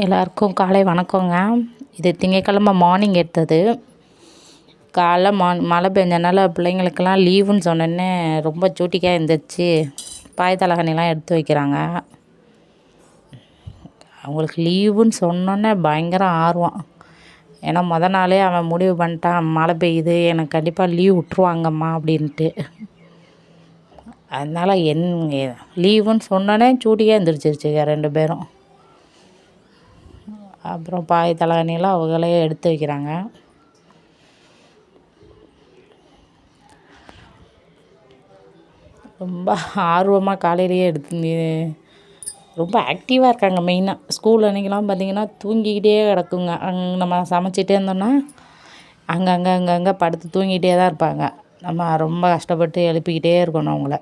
எல்லாருக்கும் காலை வணக்கங்க. இது திங்கட்கிழமை மார்னிங் எடுத்தது. காலைல மழை பெஞ்சனால பிள்ளைங்களுக்கெல்லாம் லீவுன்னு சொன்னோன்னே ரொம்ப சூட்டிக்காக எழுந்திரிச்சு பாய் தலகாணிலாம் எடுத்து வைக்கிறாங்க. அவங்களுக்கு லீவுன்னு சொன்னோன்னே பயங்கர ஆர்வம். ஏன்னா நாளே அவன் முடிவு பண்ணிட்டான், மழை பெய்யுது எனக்கு கண்டிப்பாக லீவ் விட்ருவாங்கம்மா அப்படின்ட்டு. அதனால் லீவுன்னு சொன்னோன்னே சூட்டிக்காக எழுந்திரிச்சிருச்சுங்க 2 பேரும். அப்புறம் பாய் தலகாணியெல்லாம் அவங்களே எடுத்து வைக்கிறாங்க. ரொம்ப ஆர்வமாக காலையிலேயே ரொம்ப ஆக்டிவாக இருக்காங்க. மெயினாக ஸ்கூல் அன்றைக்கெலாம் பார்த்திங்கன்னா தூங்கிக்கிட்டே கிடக்குங்க. நம்ம சமைச்சிட்டே இருந்தோம்னா அங்கங்கே படுத்து தூங்கிட்டே தான் இருப்பாங்க. நம்ம ரொம்ப கஷ்டப்பட்டு எழுப்பிக்கிட்டே இருக்கணும் அவங்கள.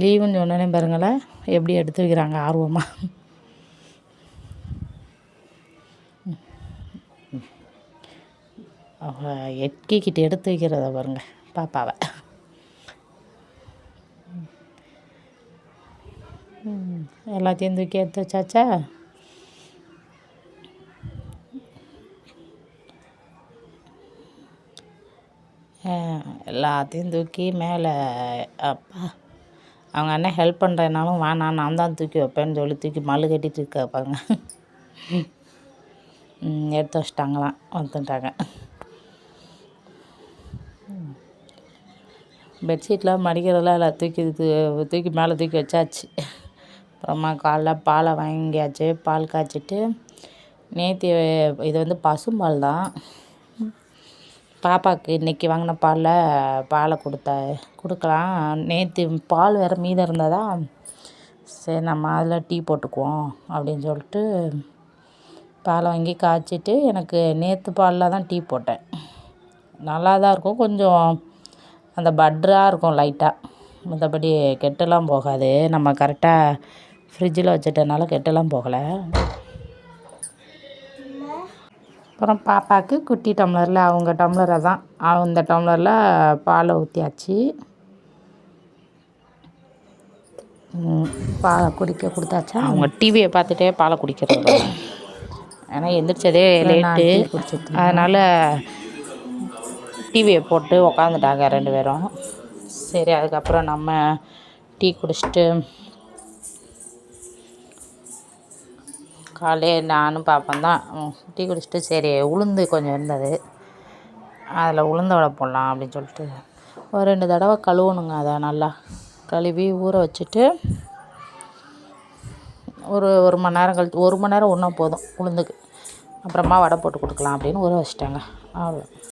லீவுன்னு சொன்னோன்னே பாருங்களேன் எப்படி எடுத்து வைக்கிறாங்க ஆர்வமாக. அவங்க எட்கிக்கிட்டு எடுத்து வைக்கிறத பாருங்க பாப்பாவை. எல்லாத்தையும் தூக்கி எடுத்து வச்சாச்சா? எல்லாத்தையும் தூக்கி மேலே அப்பா அவங்க அண்ணன் ஹெல்ப் பண்ணுறதுனாலும் வேணாம் நான் தான் தூக்கி வைப்பேன்னு சொல்லி தூக்கி மல்லு கட்டிட்டு இருக்க வைப்பாங்க. எடுத்து வச்சிட்டாங்களாம், வந்துட்டாங்க. பெட்ஷீட்லாம் மடிக்கிறதெல்லாம் இல்லை, தூக்கி மேலே தூக்கி வச்சாச்சு. அப்புறமா காலைல பாலை வாங்கியாச்சு. பால் காய்ச்சிட்டு நேற்று இது வந்து பசும்பால் தான். பாப்பாவுக்கு இன்றைக்கி வாங்கின பாலை கொடுக்கலாம். நேற்று பால் வேறு மீதம் இருந்ததா, சரி நம்ம அதில் டீ போட்டுக்குவோம் அப்படின்னு சொல்லிட்டு பாலை வாங்கி காய்ச்சிட்டு எனக்கு நேற்று பாலில் தான் டீ போட்டேன். நல்லா தான் இருக்கும், கொஞ்சம் அந்த பட்டராக இருக்கும் லைட்டாக. மற்றபடி கெட்டெல்லாம் போகாது. நம்ம கரெக்டாக ஃப்ரிட்ஜில் வச்சுட்டனால கெட்டெல்லாம் போகலை. அப்புறம் பாப்பாவுக்கு குட்டி டம்ளரில் அவங்க டம்ளரை தான் அந்த டம்ளரில் பாலை ஊற்றியாச்சு. பாலை கொடுத்தாச்சா? அவங்க டிவியை பார்த்துட்டே பாலை குடிக்கிறது. ஏன்னா எந்திரிச்சதே லேட்டு, அதனால் டிவியை போட்டு உக்காந்துட்டாங்க 2 பேரும். சரி அதுக்கப்புறம் நம்ம டீ குடிச்சிட்டு காலையில் நானும் பாப்பேன் தான் டீ குடிச்சிட்டு சரி உளுந்து கொஞ்சம் இருந்தது, அதில் உளுந்த வடை போடலாம் அப்படின்னு சொல்லிட்டு ஒரு 2 தடவை கழுவணுங்க. அதை நல்லா கழுவி ஊற வச்சுட்டு ஒரு மணி நேரம் கழித்து 1 மணி நேரம் ஒன்றா போதும் உளுந்துக்கு. அப்புறமா வடை போட்டு கொடுக்கலாம் அப்படின்னு ஊற வச்சிட்டாங்க. அவ்வளோ.